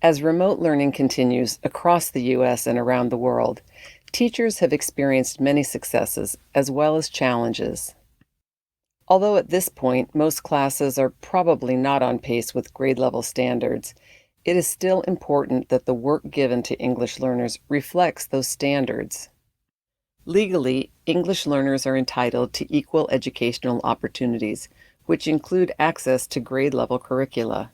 As remote learning continues across the U.S. and around the world, teachers have experienced many successes as well as challenges. Although at this point most classes are probably not on pace with grade level standards, it is still important that the work given to English learners reflects those standards. Legally, English learners are entitled to equal educational opportunities, which include access to grade level curricula.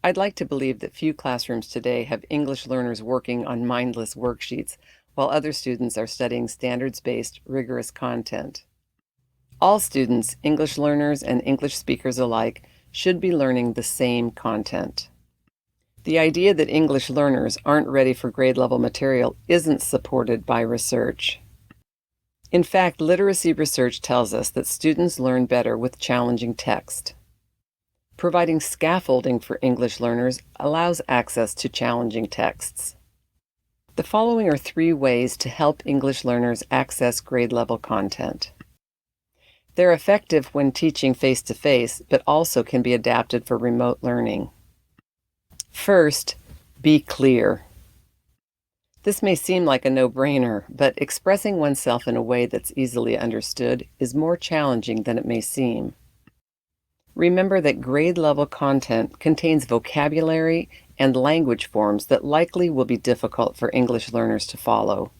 I'd like to believe that few classrooms today have English learners working on mindless worksheets, while other students are studying standards-based, rigorous content. All students, English learners and English speakers alike, should be learning the same content. The idea that English learners aren't ready for grade-level material isn't supported by research. In fact, literacy research tells us that students learn better with challenging text. Providing scaffolding for English learners allows access to challenging texts. The following are 3 ways to help English learners access grade-level content. They're effective when teaching face-to-face, but also can be adapted for remote learning. First, be clear. This may seem like a no-brainer, but expressing oneself in a way that's easily understood is more challenging than it may seem. Remember that grade-level content contains vocabulary and language forms that likely will be difficult for English learners to follow.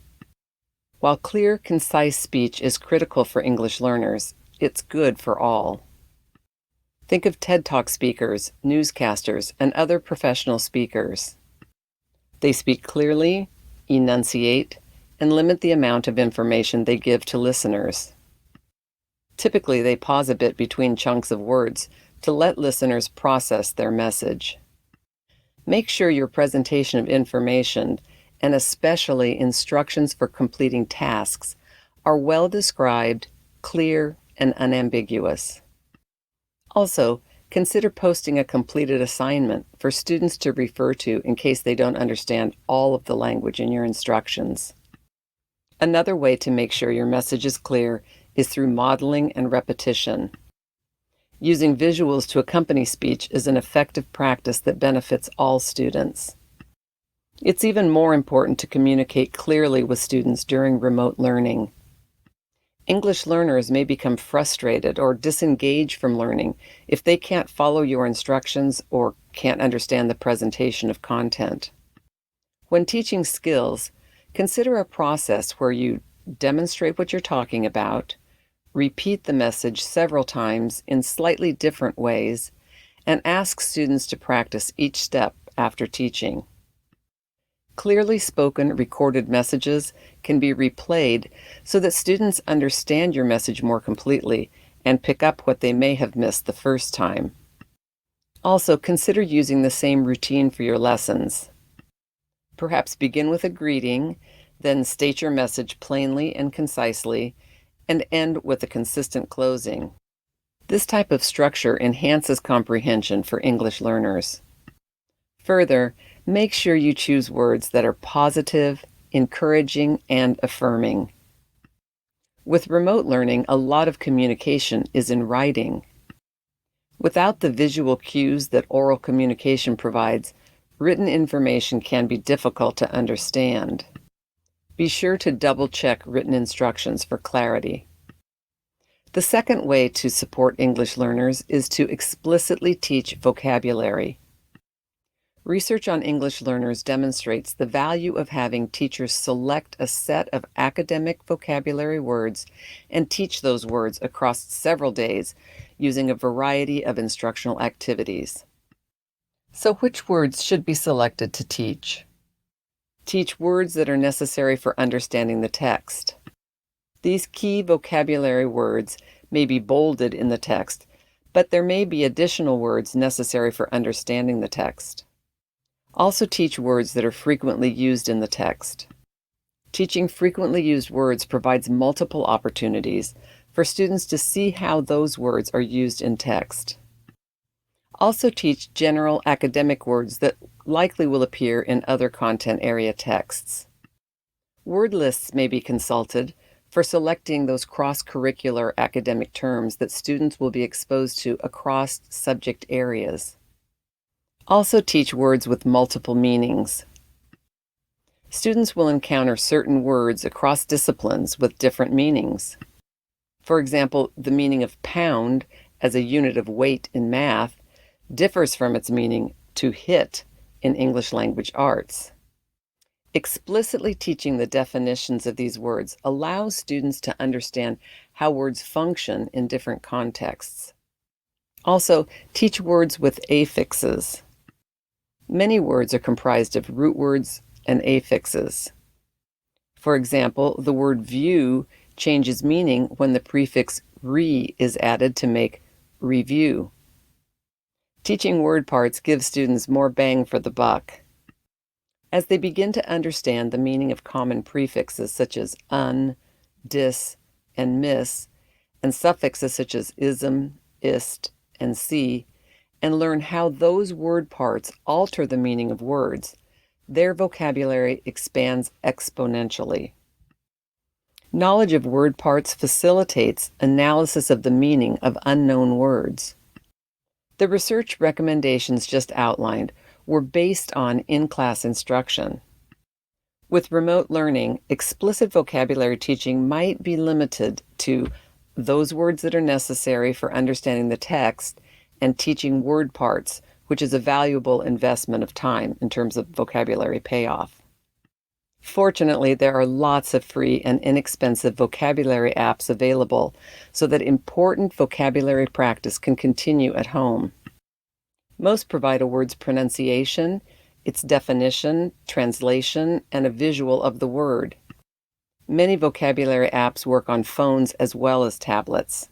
While clear, concise speech is critical for English learners, it's good for all. Think of TED Talk speakers, newscasters, and other professional speakers. They speak clearly, enunciate, and limit the amount of information they give to listeners. Typically, they pause a bit between chunks of words to let listeners process their message. Make sure your presentation of information, and especially instructions for completing tasks, are well described, clear, and unambiguous. Also, consider posting a completed assignment for students to refer to in case they don't understand all of the language in your instructions. Another way to make sure your message is clear is through modeling and repetition. Using visuals to accompany speech is an effective practice that benefits all students. It's even more important to communicate clearly with students during remote learning. English learners may become frustrated or disengage from learning if they can't follow your instructions or can't understand the presentation of content. When teaching skills, consider a process where you demonstrate what you're talking about, repeat the message several times in slightly different ways, and ask students to practice each step after teaching. Clearly spoken recorded messages can be replayed so that students understand your message more completely and pick up what they may have missed the first time. Also, consider using the same routine for your lessons. Perhaps begin with a greeting, then state your message plainly and concisely, and end with a consistent closing. This type of structure enhances comprehension for English learners. Further, make sure you choose words that are positive, encouraging, and affirming. With remote learning, a lot of communication is in writing. Without the visual cues that oral communication provides, written information can be difficult to understand. Be sure to double-check written instructions for clarity. The second way to support English learners is to explicitly teach vocabulary. Research on English learners demonstrates the value of having teachers select a set of academic vocabulary words and teach those words across several days using a variety of instructional activities. So which words should be selected to teach? Teach words that are necessary for understanding the text. These key vocabulary words may be bolded in the text, but there may be additional words necessary for understanding the text. Also teach words that are frequently used in the text. Teaching frequently used words provides multiple opportunities for students to see how those words are used in text. Also teach general academic words that likely will appear in other content area texts. Word lists may be consulted for selecting those cross-curricular academic terms that students will be exposed to across subject areas. Also teach words with multiple meanings. Students will encounter certain words across disciplines with different meanings. For example, the meaning of pound as a unit of weight in math differs from its meaning to hit in English language arts. Explicitly teaching the definitions of these words allows students to understand how words function in different contexts. Also, teach words with affixes. Many words are comprised of root words and affixes. For example, the word view changes meaning when the prefix re is added to make review. Teaching word parts gives students more bang for the buck. As they begin to understand the meaning of common prefixes such as un, dis, and miss, and suffixes such as ism, ist, and si, and learn how those word parts alter the meaning of words, their vocabulary expands exponentially. Knowledge of word parts facilitates analysis of the meaning of unknown words. The research recommendations just outlined were based on in-class instruction. With remote learning, explicit vocabulary teaching might be limited to those words that are necessary for understanding the text and teaching word parts, which is a valuable investment of time in terms of vocabulary payoff. Fortunately, there are lots of free and inexpensive vocabulary apps available so that important vocabulary practice can continue at home. Most provide a word's pronunciation, its definition, translation, and a visual of the word. Many vocabulary apps work on phones as well as tablets.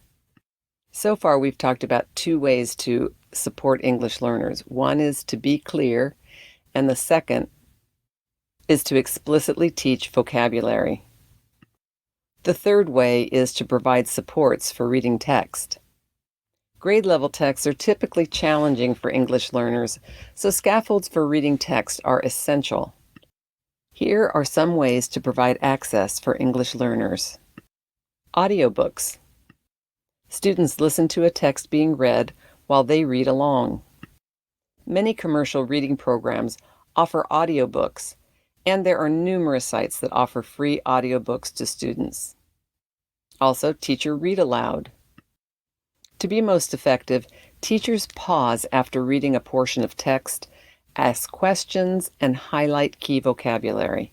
So far, we've talked about two ways to support English learners. One is to be clear, and the second is to explicitly teach vocabulary. The third way is to provide supports for reading text. Grade-level texts are typically challenging for English learners, so scaffolds for reading text are essential. Here are some ways to provide access for English learners. Audiobooks. Students listen to a text being read while they read along. Many commercial reading programs offer audiobooks, and there are numerous sites that offer free audiobooks to students. Also, teacher read-aloud. To be most effective, teachers pause after reading a portion of text, ask questions, and highlight key vocabulary.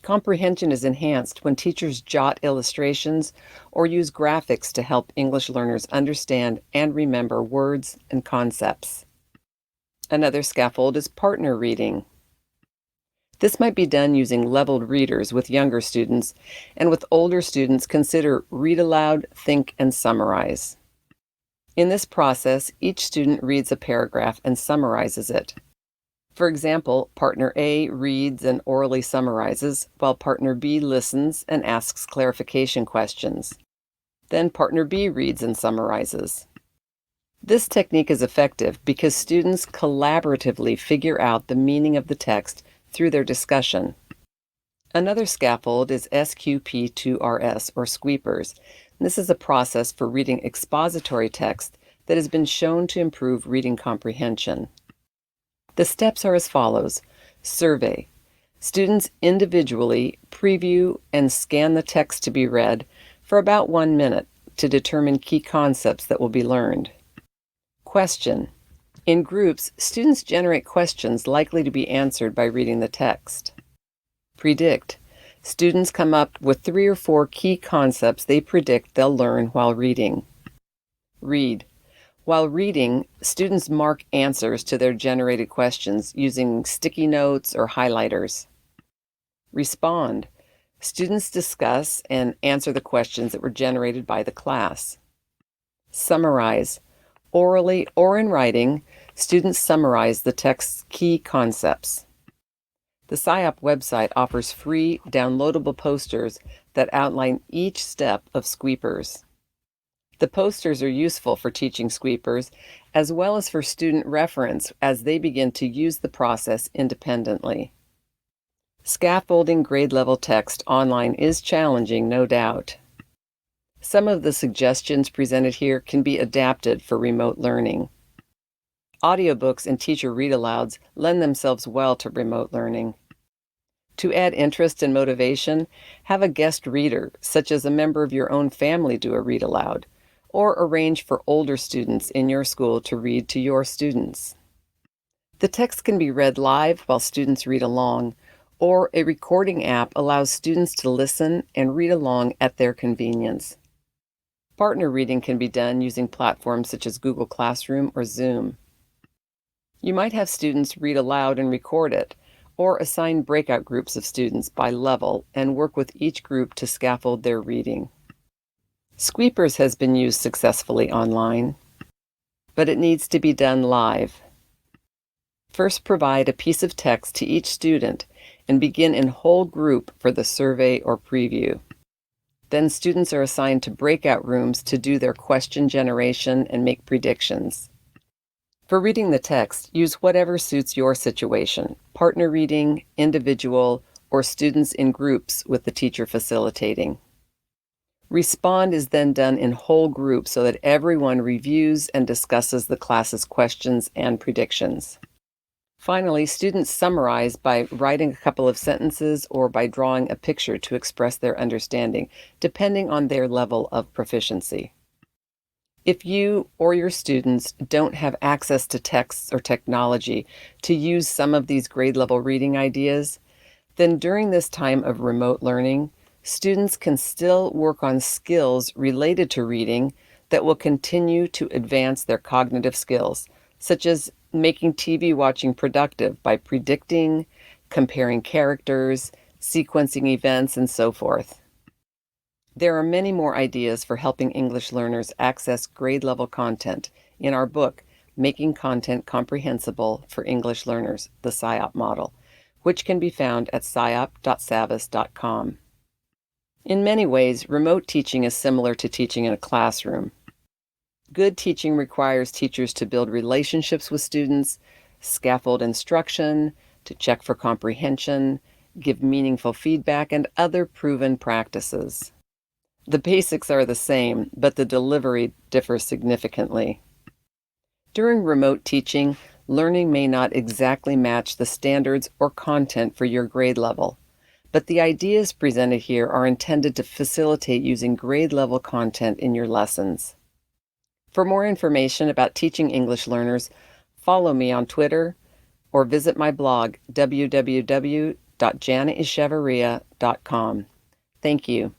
Comprehension is enhanced when teachers jot illustrations or use graphics to help English learners understand and remember words and concepts. Another scaffold is partner reading. This might be done using leveled readers with younger students, and with older students, consider read aloud, think, and summarize. In this process, each student reads a paragraph and summarizes it. For example, partner A reads and orally summarizes, while partner B listens and asks clarification questions. Then partner B reads and summarizes. This technique is effective because students collaboratively figure out the meaning of the text through their discussion. Another scaffold is SQP2RS, or sweepers. This is a process for reading expository text that has been shown to improve reading comprehension. The steps are as follows. Survey. Students individually preview and scan the text to be read for about 1 minute to determine key concepts that will be learned. Question. In groups, students generate questions likely to be answered by reading the text. Predict. Students come up with 3 or 4 key concepts they predict they'll learn while reading. Read. While reading, students mark answers to their generated questions using sticky notes or highlighters. Respond. Students discuss and answer the questions that were generated by the class. Summarize. Orally or in writing, students summarize the text's key concepts. The SciOp website offers free downloadable posters that outline each step of sweepers. The posters are useful for teaching sweepers as well as for student reference as they begin to use the process independently. Scaffolding grade-level text online is challenging, no doubt. Some of the suggestions presented here can be adapted for remote learning. Audiobooks and teacher read-alouds lend themselves well to remote learning. To add interest and motivation, have a guest reader, such as a member of your own family, do a read-aloud, or arrange for older students in your school to read to your students. The text can be read live while students read along, or a recording app allows students to listen and read along at their convenience. Partner reading can be done using platforms such as Google Classroom or Zoom. You might have students read aloud and record it, or assign breakout groups of students by level and work with each group to scaffold their reading. Sweepers has been used successfully online, but it needs to be done live. First, provide a piece of text to each student and begin in whole group for the survey or preview. Then students are assigned to breakout rooms to do their question generation and make predictions. For reading the text, use whatever suits your situation: partner reading, individual, or students in groups with the teacher facilitating. Respond is then done in whole group so that everyone reviews and discusses the class's questions and predictions. Finally, students summarize by writing a couple of sentences or by drawing a picture to express their understanding, depending on their level of proficiency. If you or your students don't have access to texts or technology to use some of these grade-level reading ideas, then during this time of remote learning, students can still work on skills related to reading that will continue to advance their cognitive skills, such as making TV watching productive by predicting, comparing characters, sequencing events, and so forth. There are many more ideas for helping English learners access grade-level content in our book, Making Content Comprehensible for English Learners, the SIOP model, which can be found at siop.savas.com. In many ways, remote teaching is similar to teaching in a classroom. Good teaching requires teachers to build relationships with students, scaffold instruction, to check for comprehension, give meaningful feedback, and other proven practices. The basics are the same, but the delivery differs significantly. During remote teaching, learning may not exactly match the standards or content for your grade level, but the ideas presented here are intended to facilitate using grade-level content in your lessons. For more information about teaching English learners, follow me on Twitter or visit my blog, www.janaechevarria.com. Thank you.